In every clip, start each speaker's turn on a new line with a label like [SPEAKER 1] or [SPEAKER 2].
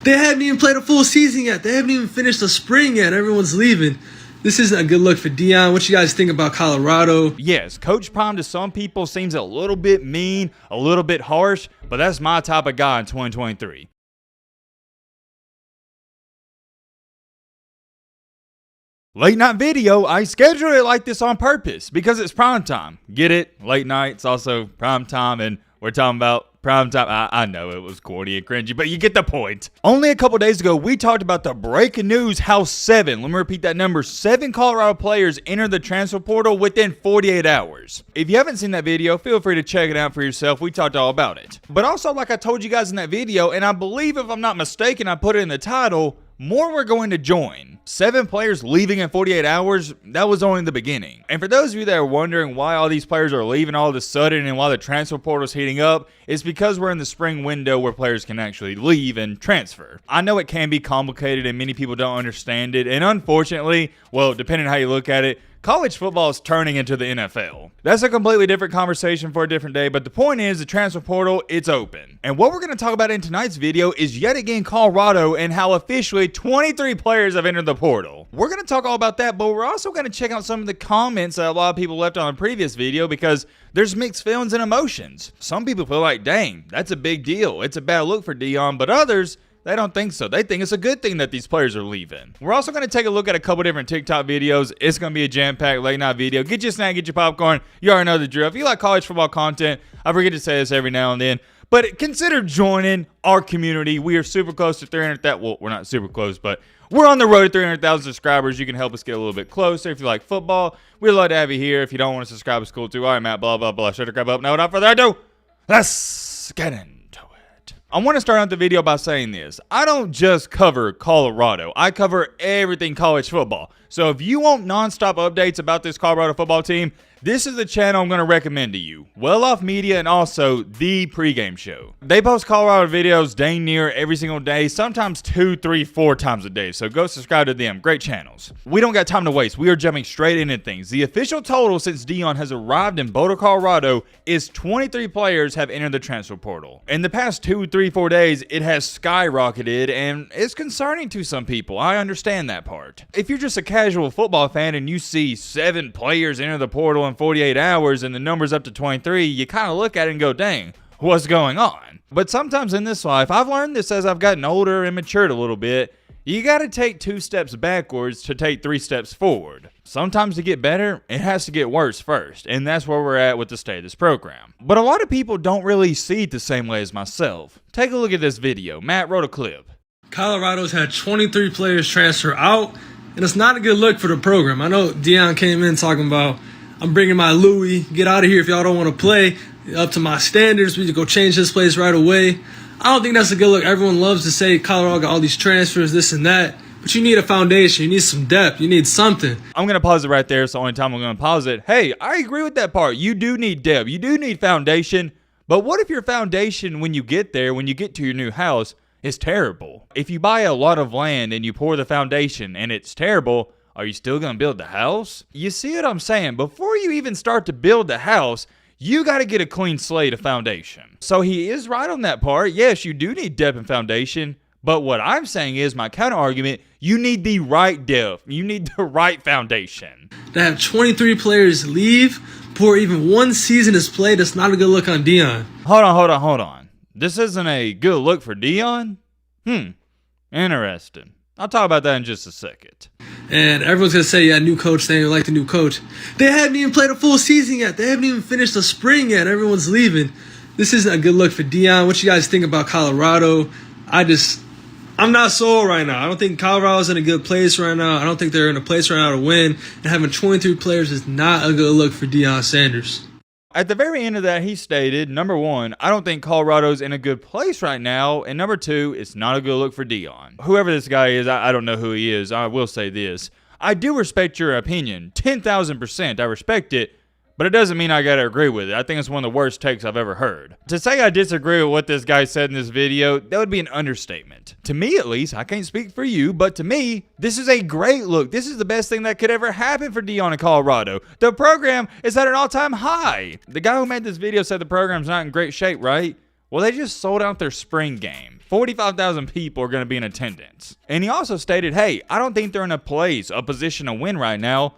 [SPEAKER 1] They haven't even played a full season yet. They haven't even finished the spring yet. Everyone's leaving. This isn't a good look for Deion. What you guys think about Colorado?
[SPEAKER 2] Yes, Coach Prime to some people seems a little bit mean, a little bit harsh, but that's my type of guy in 2023. Late night video, I scheduled it like this on purpose because it's prime time. Get it? Late night, it's also prime time, and we're talking about prime time. I know it was corny and cringy, but you get the point. Only a couple days ago, we talked about the breaking news how 7, let me repeat that number, 7 Colorado players entered the transfer portal within 48 hours. If you haven't seen that video, feel free to check it out for yourself. We talked all about it. But also, like I told you guys in that video, and I believe if I'm not mistaken, I put it in the title, more were going to join. 7 players leaving in 48 hours, that was only the beginning. And for those of you that are wondering why all these players are leaving all of a sudden and why the transfer portal is heating up, it's because we're in the spring window where players can actually leave and transfer. I know it can be complicated and many people don't understand it, and unfortunately, well, depending on how you look at it, college football is turning into the NFL. That's a completely different conversation for a different day, but the point is the transfer portal, it's open. And what we're going to talk about in tonight's video is yet again Colorado and how officially 23 players have entered the portal. We're going to talk all about that, but we're also going to check out some of the comments that a lot of people left on a previous video because there's mixed feelings and emotions. Some people feel like, dang, that's a big deal. It's a bad look for Deion, but others, they don't think so. They think it's a good thing that these players are leaving. We're also going to take a look at a couple different TikTok videos. It's going to be a jam-packed late night video. Get your snack, get your popcorn. You already know the drill. If you like college football content, I forget to say this every now and then, but consider joining our community. We are super close to 300,000. Well, we're not super close, but we're on the road to 300,000 subscribers. You can help us get a little bit closer. If you like football, we'd love to have you here. If you don't want to subscribe, it's cool too. All right, Matt, blah, blah, blah. Shut your crap up. Now, without further ado, let's get in. I want to start out the video by saying this. I don't just cover Colorado. I cover everything college football. So if you want nonstop updates about this Colorado football team, this is the channel I'm going to recommend to you. Well Off Media and also The Pregame Show. They post Colorado videos dang near every single day, sometimes 2, 3, 4 times a day. So go subscribe to them. Great channels. We don't got time to waste. We are jumping straight into things. The official total since Deion has arrived in Boulder, Colorado is 23 players have entered the transfer portal. In the past 2, 3, 4 days, it has skyrocketed and it's concerning to some people. I understand that part. If you're just a casual football fan and you see 7 players enter the portal in 48 hours and the number's up to 23, you kind of look at it and go, dang, what's going on? But sometimes in this life, I've learned this as I've gotten older and matured a little bit, you got to take 2 steps backwards to take 3 steps forward. Sometimes to get better, it has to get worse first, and that's where we're at with the state of this program. But a lot of people don't really see it the same way as myself. Take a look at this video. Matt wrote a clip.
[SPEAKER 1] Colorado's had 23 players transfer out, and it's not a good look for the program. I know Deion came in talking about, I'm bringing my Louis. Get out of here if y'all don't want to play. Up to my standards. We need to go change this place right away. I don't think that's a good look. Everyone loves to say Colorado got all these transfers, this and that. But you need a foundation. You need some depth. You need something.
[SPEAKER 2] I'm going to pause it right there. It's the only time I'm going to pause it. Hey, I agree with that part. You do need depth. You do need foundation. But what if your foundation, when you get there, when you get to your new house, is terrible? If you buy a lot of land and you pour the foundation and it's terrible, are you still going to build the house? You see what I'm saying? Before you even start to build the house, you got to get a clean slate of foundation. So he is right on that part. Yes, you do need depth and foundation. But what I'm saying is, my counter argument, you need the right depth. You need the right foundation.
[SPEAKER 1] To have 23 players leave before even one season is played, that's not a good look on Deion.
[SPEAKER 2] Hold on. This isn't a good look for Deion? Interesting. I'll talk about that in just a second.
[SPEAKER 1] And everyone's going to say, yeah, new coach, they like the new coach. They haven't even played a full season yet. They haven't even finished the spring yet. Everyone's leaving. This isn't a good look for Deion. What you guys think about Colorado? I'm not sold right now. I don't think Colorado's in a good place right now. I don't think they're in a place right now to win. And having 23 players is not a good look for Deion Sanders.
[SPEAKER 2] At the very end of that, he stated, number 1, I don't think Colorado's in a good place right now. And number 2, it's not a good look for Deion. Whoever this guy is, I don't know who he is. I will say this. I do respect your opinion. 10,000%. I respect it. But it doesn't mean I gotta agree with it. I think it's one of the worst takes I've ever heard. To say I disagree with what this guy said in this video, that would be an understatement. To me, at least, I can't speak for you, but to me, this is a great look. This is the best thing that could ever happen for Deion in Colorado. The program is at an all-time high. The guy who made this video said the program's not in great shape, right? Well, they just sold out their spring game. 45,000 people are going to be in attendance. And he also stated, hey, I don't think they're in a position to win right now.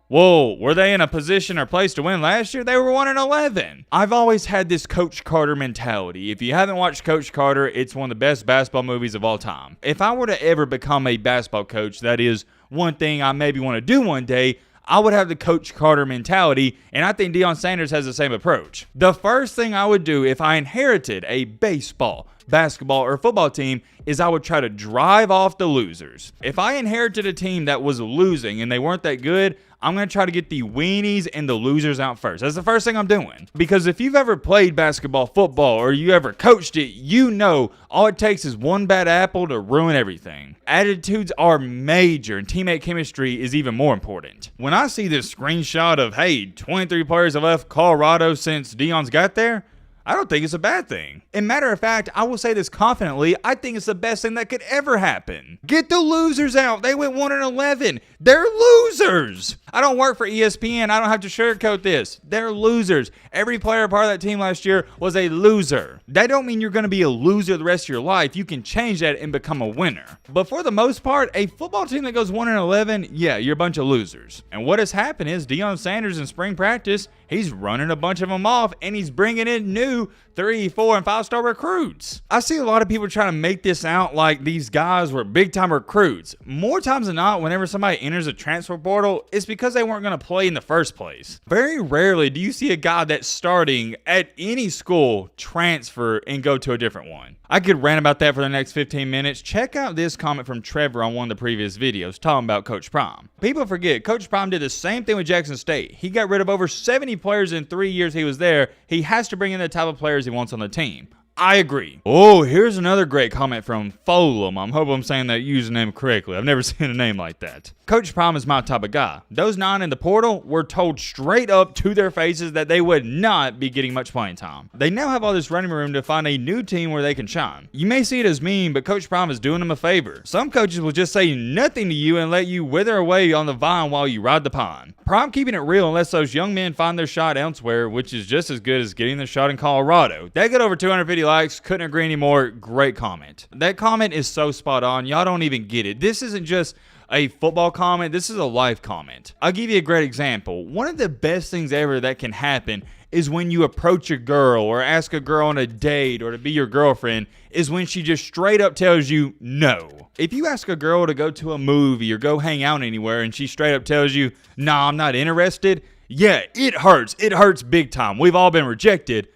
[SPEAKER 2] Whoa, were they in a position or place to win last year? They were 1-11. I've always had this Coach Carter mentality. If you haven't watched Coach Carter, it's one of the best basketball movies of all time. If I were to ever become a basketball coach, that is one thing I maybe want to do one day, I would have the Coach Carter mentality, and I think Deion Sanders has the same approach. The first thing I would do if I inherited a baseball, basketball, or football team is I would try to drive off the losers. If I inherited a team that was losing and they weren't that good, I'm going to try to get the weenies and the losers out first. That's the first thing I'm doing. Because if you've ever played basketball, football, or you ever coached it, you know all it takes is one bad apple to ruin everything. Attitudes are major, and teammate chemistry is even more important. When I see this screenshot of, hey, 23 players have left Colorado since Deion's got there, I don't think it's a bad thing. And matter of fact, I will say this confidently, I think it's the best thing that could ever happen. Get the losers out. They went 1-11. They're losers. I don't work for ESPN. I don't have to sugarcoat this. They're losers. Every player part of that team last year was a loser. That don't mean you're going to be a loser the rest of your life. You can change that and become a winner. But for the most part, a football team that goes 1-11, yeah, you're a bunch of losers. And what has happened is Deion Sanders in spring practice, he's running a bunch of them off, and he's bringing in new 3, 4, and 5-star recruits. I see a lot of people trying to make this out like these guys were big-time recruits. More times than not, whenever somebody enters a transfer portal, it's because they weren't going to play in the first place. Very rarely do you see a guy that's starting at any school transfer and go to a different one. I could rant about that for the next 15 minutes. Check out this comment from Trevor on one of the previous videos talking about Coach Prime. People forget, Coach Prime did the same thing with Jackson State. He got rid of over 70 players in 3 years he was there. He has to bring in the type of players he wants on the team. I agree. Oh, here's another great comment from Folum. I hope I'm saying that username correctly. I've never seen a name like that. Coach Prime is my type of guy. Those 9 in the portal were told straight up to their faces that they would not be getting much playing time. They now have all this running room to find a new team where they can shine. You may see it as mean, but Coach Prime is doing them a favor. Some coaches will just say nothing to you and let you wither away on the vine while you ride the pine. Prime keeping it real and lets those young men find their shot elsewhere, which is just as good as getting their shot in Colorado. They got over 250 likes. Couldn't agree anymore. Great comment. That comment is so spot on. Y'all don't even get it. This isn't just a football comment. This is a life comment. I'll give you a great example. One of the best things ever that can happen is when you approach a girl or ask a girl on a date or to be your girlfriend is when she just straight up tells you no. If you ask a girl to go to a movie or go hang out anywhere and she straight up tells you, nah, I'm not interested, yeah, it hurts. It hurts big time. We've all been rejected.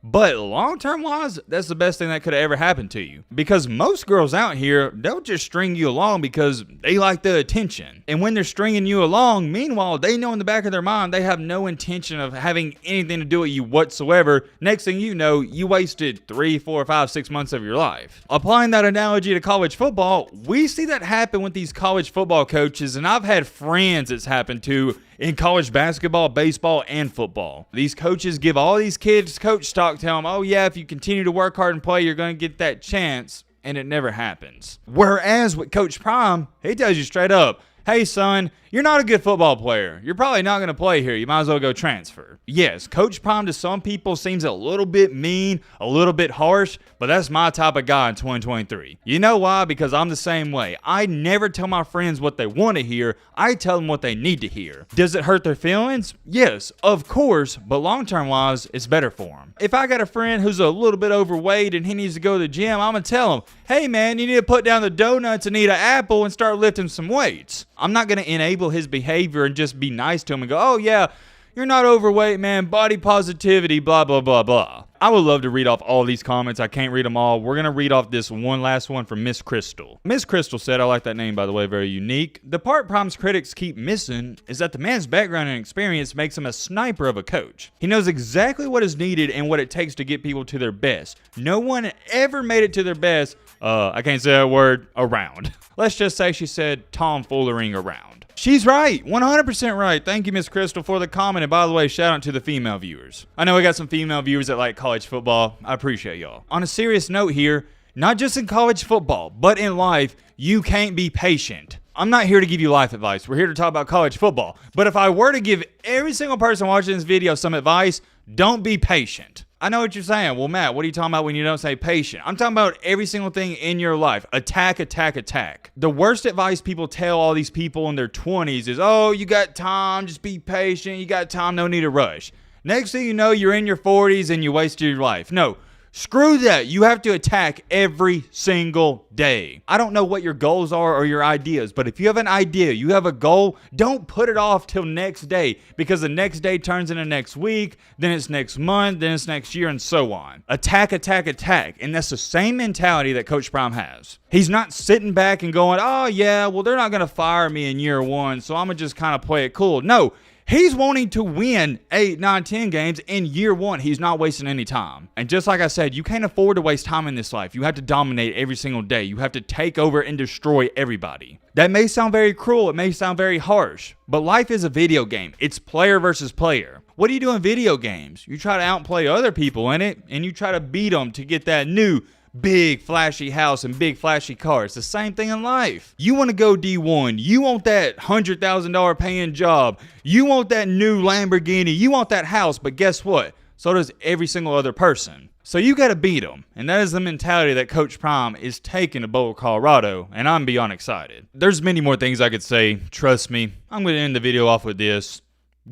[SPEAKER 2] But long-term wise, that's the best thing that could have ever happened to you. Because most girls out here, they'll just string you along because they like the attention. And when they're stringing you along, meanwhile, they know in the back of their mind they have no intention of having anything to do with you whatsoever. Next thing you know, you wasted 3, 4, 5, 6 months of your life. Applying that analogy to college football, we see that happen with these college football coaches, and I've had friends it's happened to in college basketball, baseball, and football. These coaches give all these kids coach talk, tell them, oh yeah, if you continue to work hard and play, you're going to get that chance, and it never happens. Whereas with Coach Prime, he tells you straight up, hey son, you're not a good football player. You're probably not going to play here. You might as well go transfer. Yes, Coach Prime to some people seems a little bit mean, a little bit harsh, but that's my type of guy in 2023. You know why? Because I'm the same way. I never tell my friends what they want to hear. I tell them what they need to hear. Does it hurt their feelings? Yes, of course, but long-term wise, it's better for them. If I got a friend who's a little bit overweight and he needs to go to the gym, I'm going to tell him, hey man, you need to put down the donuts and eat an apple and start lifting some weights. I'm not going to enable his behavior and just be nice to him and go, oh yeah, you're not overweight, man, body positivity, blah, blah, blah, blah. I would love to read off all these comments. I can't read them all. We're going to read off this one last one from Miss Crystal. Miss Crystal said, I like that name, by the way, very unique. The part Prime's critics keep missing is that the man's background and experience makes him a sniper of a coach. He knows exactly what is needed and what it takes to get people to their best. No one ever made it to their best, I can't say that word, around. Let's just say she said tomfoolering around. She's right, 100% right. Thank you, Miss Crystal, for the comment. And by the way, shout out to the female viewers. I know we got some female viewers that like college football. I appreciate y'all. On a serious note here, not just in college football, but in life, you can't be patient. I'm not here to give you life advice. We're here to talk about college football. But if I were to give every single person watching this video some advice, Don't be patient. I know what you're saying. Well, Matt, what are you talking about when you don't say patient? I'm talking about every single thing in your life. Attack, attack, attack. The worst advice people tell all these people in their 20s is, oh, you got time, just be patient. You got time, no need to rush. Next thing you know, you're in your 40s and you wasted your life. No. Screw that. You have to attack every single day. I don't know what your goals are or your ideas, but if you have an idea, you have a goal, don't put it off till next day, because the next day turns into next week, then it's next month, then it's next year, and so on. Attack, attack, attack. And that's the same mentality that Coach Prime has. He's not sitting back and going, oh yeah, well, they're not going to fire me in year one, so I'm going to just kind of play it cool. No. He's wanting to win 8, 9, 10 games in year one. He's not wasting any time. And just like I said, you can't afford to waste time in this life. You have to dominate every single day. You have to take over and destroy everybody. That may sound very cruel. It may sound very harsh. But life is a video game. It's player versus player. What do you do in video games? You try to outplay other people in it, and you try to beat them to get that new big flashy house and big flashy car. It's the same thing in life. You want to go D1. You want that $100,000 paying job. You want that new Lamborghini. You want that house. But guess what? So does every single other person. So you got to beat them. And that is the mentality that Coach Prime is taking to Boulder, Colorado. And I'm beyond excited. There's many more things I could say. Trust me. I'm going to end the video off with this.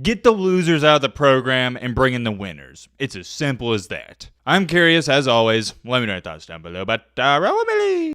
[SPEAKER 2] Get the losers out of the program and bring in the winners. It's as simple as that. I'm curious, as always. Let me know your thoughts down below. But roll with me.